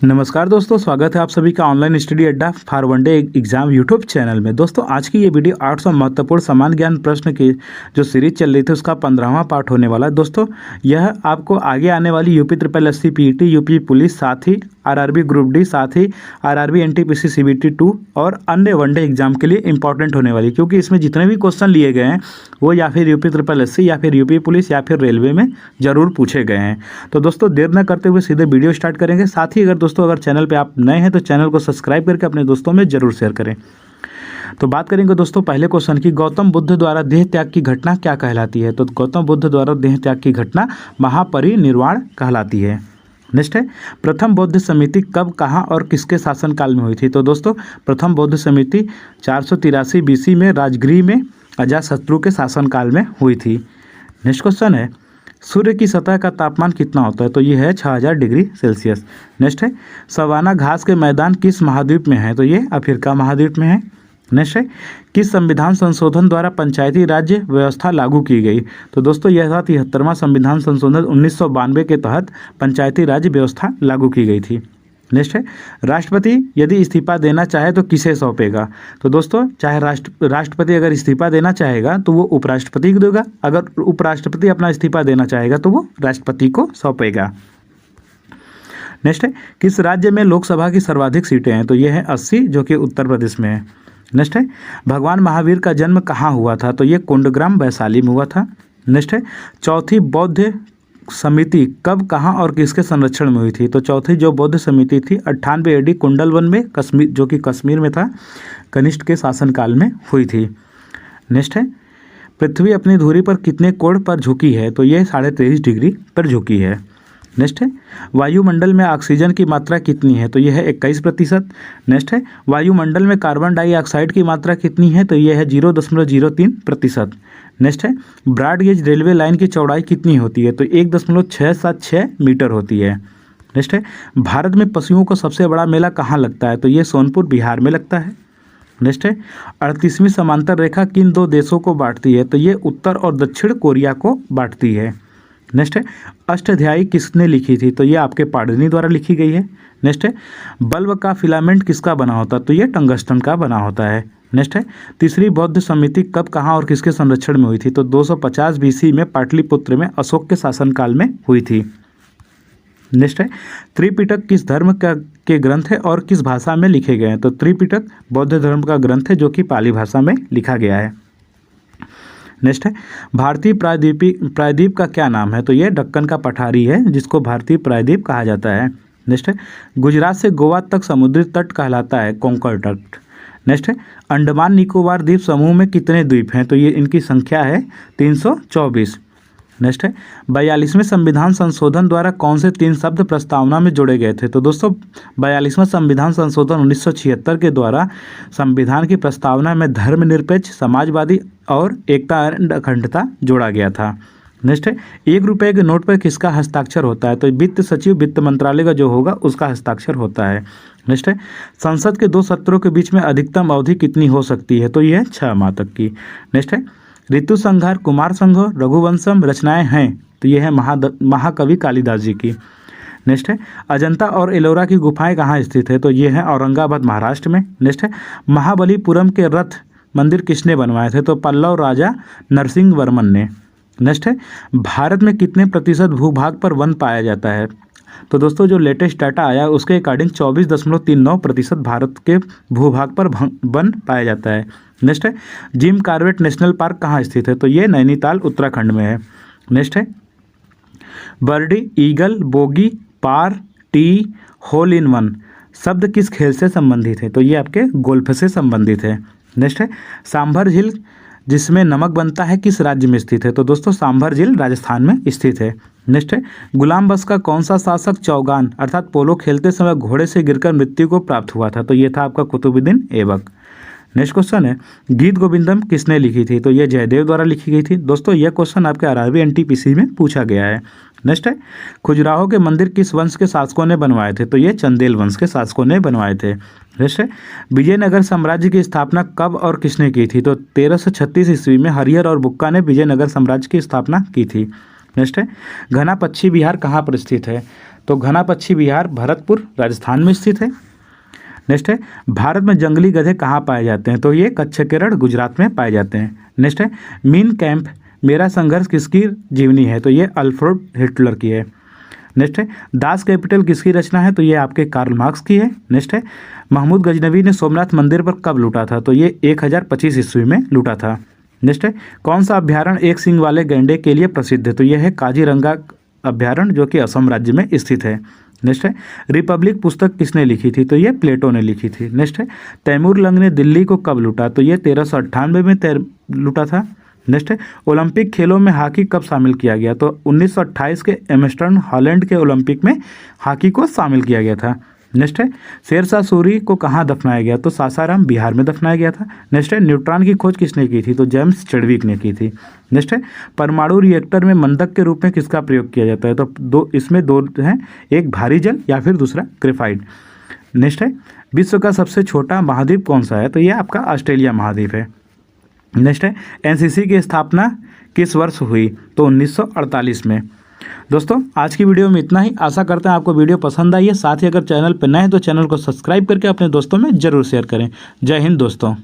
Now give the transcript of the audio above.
नमस्कार दोस्तों, स्वागत है आप सभी का ऑनलाइन स्टडी अड्डा for one day exam YouTube channel में। दोस्तों आज की ये वीडियो 800 महत्वपूर्ण समान ज्ञान प्रश्न की जो सीरीज चल रही थी उसका 15वां पार्ट होने वाला है। दोस्तों यह आपको आगे आने वाली UP triple SC PET, UP police, साथ ही आरआरबी ग्रुप डी, साथ ही आरआरबी एनटीपीसी सीबीटी 2 और अन्य वनडे एग्जाम के लिए इंपॉर्टेंट होने वाली, क्योंकि इसमें जितने भी क्वेश्चन लिए गए हैं वो या फिर यूपी ट्रिपल एससी या फिर यूपी पुलिस या फिर रेलवे में ज़रूर पूछे गए हैं। तो दोस्तों देर न करते हुए सीधे वीडियो स्टार्ट करेंगे। साथ ही अगर चैनल पे आप नए हैं तो चैनल को सब्सक्राइब करके अपने दोस्तों में जरूर शेयर करें। तो बात करेंगे दोस्तों पहले क्वेश्चन की, गौतम बुद्ध द्वारा देह त्याग की घटना क्या कहलाती है? तो गौतम बुद्ध द्वारा देह त्याग की घटना महापरिनिर्वाण कहलाती है। नेक्स्ट है, प्रथम बौद्ध समिति कब, कहाँ और किसके शासनकाल में हुई थी? तो दोस्तों प्रथम बौद्ध समिति 483 BC में राजगृह में अजातशत्रु के शासनकाल में हुई थी। नेक्स्ट क्वेश्चन है, सूर्य की सतह का तापमान कितना होता है? तो ये है 6000 डिग्री सेल्सियस। नेक्स्ट है, सवाना घास के मैदान किस महाद्वीप में है? तो ये अफ्रीका महाद्वीप में है। नेक्स्ट है, किस संविधान संशोधन द्वारा पंचायती राज्य व्यवस्था लागू की गई? तो दोस्तों यह था 73वां संविधान संशोधन 1992 के तहत पंचायती राज्य व्यवस्था लागू की गई थी। नेक्स्ट है, राष्ट्रपति यदि इस्तीफा देना चाहे तो किसे सौंपेगा? तो दोस्तों चाहे राष्ट्रपति अगर इस्तीफा देना चाहेगा तो वो उपराष्ट्रपति को देगा, अगर उपराष्ट्रपति अपना इस्तीफा देना चाहेगा तो वो राष्ट्रपति को सौंपेगा। नेक्स्ट है, किस राज्य में लोकसभा की सर्वाधिक सीटें हैं? तो ये है 80, जो कि उत्तर प्रदेश में है। नेक्स्ट है, भगवान महावीर का जन्म कहाँ हुआ था? तो ये कुंडग्राम वैशाली में हुआ था। नेक्स्ट है, चौथी बौद्ध समिति कब, कहाँ और किसके संरक्षण में हुई थी? तो चौथी जो बौद्ध समिति थी 98 AD कुंडलवन में, कश्मीर, जो कि कश्मीर में था, कनिष्ठ के शासनकाल में हुई थी। नेक्स्ट है, पृथ्वी अपनी धुरी पर कितने कोण पर झुकी है? तो ये 23.5 डिग्री पर झुकी है। नेक्स्ट है, वायुमंडल में ऑक्सीजन की मात्रा कितनी है? तो यह है 21%। नेक्स्ट है, वायुमंडल में कार्बन डाइऑक्साइड की मात्रा कितनी है? तो यह है 0.03%। नेक्स्ट है, ब्रॉड गेज रेलवे लाइन की चौड़ाई कितनी होती है? तो 1.676 मीटर होती है। नेक्स्ट है, भारत में पशुओं का सबसे बड़ा मेला कहाँ लगता है? तो ये सोनपुर बिहार में लगता है। नेक्स्ट है, 38वीं समांतर रेखा किन दो देशों को बांटती है? तो ये उत्तर और दक्षिण कोरिया को बांटती है। नेक्स्ट है, अष्टाध्यायी किसने लिखी थी? तो ये आपके पाणिनि द्वारा लिखी गई है। नेक्स्ट है, बल्ब का फिलामेंट किसका बना होता है? तो ये टंगस्टन का बना होता है। नेक्स्ट है, तीसरी बौद्ध समिति कब, कहाँ और किसके संरक्षण में हुई थी? तो 250 BC में पाटलिपुत्र में अशोक के शासनकाल में हुई थी। नेक्स्ट है, त्रिपिटक किस धर्म के ग्रंथ है और किस भाषा में लिखे गए हैं? तो त्रिपिटक बौद्ध धर्म का ग्रंथ है जो कि पाली भाषा में लिखा गया है। नेक्स्ट है, भारतीय प्रायद्वीप का क्या नाम है? तो ये दक्कन का पठारी है जिसको भारतीय प्रायद्वीप कहा जाता है। नेक्स्ट है, गुजरात से गोवा तक समुद्री तट कहलाता है कोंकण तट। नेक्स्ट है, अंडमान निकोबार द्वीप समूह में कितने द्वीप हैं? तो ये इनकी संख्या है 324। नेक्स्ट है, 42वें संविधान संशोधन द्वारा कौन से 3 शब्द प्रस्तावना में जोड़े गए थे? तो दोस्तों 42वां संविधान संशोधन 1976 के द्वारा संविधान की प्रस्तावना में धर्मनिरपेक्ष, समाजवादी और एकता एवं अखंडता जोड़ा गया था। नेक्स्ट है, 1 रुपये के नोट पर किसका हस्ताक्षर होता है? तो वित्त सचिव, वित्त मंत्रालय का जो होगा उसका हस्ताक्षर होता है। नेक्स्ट है, संसद के 2 सत्रों के बीच में अधिकतम अवधि कितनी हो सकती है? तो यह 6 माह तक की। नेक्स्ट है, ऋतु संहार, कुमार संभव, रघुवंशम रचनाएं हैं? तो ये है महाकवि कालिदास जी की। नेक्स्ट है, अजंता और एलोरा की गुफाएं कहाँ स्थित है? तो ये है औरंगाबाद महाराष्ट्र में। नेक्स्ट है, महाबलीपुरम के रथ मंदिर किसने बनवाए थे? तो पल्लव राजा नरसिंह वर्मन ने। नेक्स्ट है, भारत में कितने प्रतिशत भूभाग पर वन पाया जाता है? तो दोस्तों जो लेटेस्ट डाटा आया उसके अकॉर्डिंग 24.39% भारत के भूभाग पर वन पाया जाता है। नेक्स्ट है, जिम कॉर्बेट नेशनल पार्क कहाँ स्थित है? तो ये नैनीताल उत्तराखंड में है। नेक्स्ट है, birdie, eagle, bogey, par, tee, hole in one शब्द किस खेल से संबंधित है? तो ये आपके गोल्फ से संबंधित है। नेक्स्ट है, सांभर झील जिसमें नमक बनता है किस राज्य में स्थित है? तो दोस्तों सांभर झील राजस्थान में स्थित है। नेक्स्ट है, गुलाम बख्श का कौन सा शासक चौगान अर्थात पोलो खेलते समय घोड़े से गिरकर मृत्यु को प्राप्त हुआ था? तो ये था आपका कुतुबुद्दीन ऐबक। नेक्स्ट क्वेश्चन है, गीत गोविंदम किसने लिखी थी? तो ये जयदेव द्वारा लिखी गई थी। दोस्तों यह क्वेश्चन आपके आरआरबी एनटीपीसी में पूछा गया है। नेक्स्ट है, खजुराहो के मंदिर किस वंश के शासकों ने बनवाए थे? तो ये चंदेल वंश के शासकों ने बनवाए थे। नेक्स्ट है, विजयनगर साम्राज्य की स्थापना कब और किसने की थी? तो 1336 ईस्वी में हरिहर और बुक्का ने विजयनगर साम्राज्य की स्थापना की थी। नेक्स्ट है, घना पश्चिम बिहार कहाँ पर स्थित है? तो घनापच्छी बिहार भरतपुर राजस्थान में स्थित है। नेक्स्ट है, भारत में जंगली गधे कहाँ पाए जाते हैं? तो ये कच्छ केरल गुजरात में पाए जाते हैं। नेक्स्ट है, मीन कैंप मेरा संघर्ष किसकी जीवनी है? तो ये अल्फ्रेड हिटलर की है। नेक्स्ट है, दास कैपिटल किसकी रचना है? तो ये आपके कार्ल मार्क्स की है। नेक्स्ट है, महमूद गजनवी ने सोमनाथ मंदिर पर कब लूटा था? तो ये 1025 ईस्वी में लूटा था। नेक्स्ट है, कौन सा अभ्यारण्य एक सींग वाले गैंडे के लिए प्रसिद्ध है? तो यह है काजीरंगा अभ्यारण्य जो कि असम राज्य में स्थित है। नेक्स्ट है, रिपब्लिक पुस्तक किसने लिखी थी? तो ये प्लेटो ने लिखी थी। नेक्स्ट है, तैमूर लंग ने दिल्ली को कब लूटा? तो ये 1398 में लूटा था। नेक्स्ट है, ओलंपिक खेलों में हॉकी कब शामिल किया गया? तो 1928 के एम्स्टर्डम हॉलैंड के ओलंपिक में हॉकी को शामिल किया गया था। नेक्स्ट है, शेरशाह सूरी को कहाँ दफनाया गया? तो सासाराम बिहार में दफनाया गया था। नेक्स्ट है, न्यूट्रॉन की खोज किसने की थी? तो जेम्स चैडविक ने की थी। नेक्स्ट है, परमाणु रिएक्टर में मंदक के रूप में किसका प्रयोग किया जाता है? तो इसमें दो हैं, एक भारी जल या फिर दूसरा ग्रेफाइट। नेक्स्ट है, विश्व का सबसे छोटा महाद्वीप कौन सा है? तो यह आपका ऑस्ट्रेलिया महाद्वीप है। नेक्स्ट है, एनसीसी की स्थापना किस वर्ष हुई? तो 1948 में। दोस्तों आज की वीडियो में इतना ही। आशा करते हैं आपको वीडियो पसंद आई है। साथ ही अगर चैनल पर नए हैं तो चैनल को सब्सक्राइब करके अपने दोस्तों में जरूर शेयर करें। जय हिंद दोस्तों।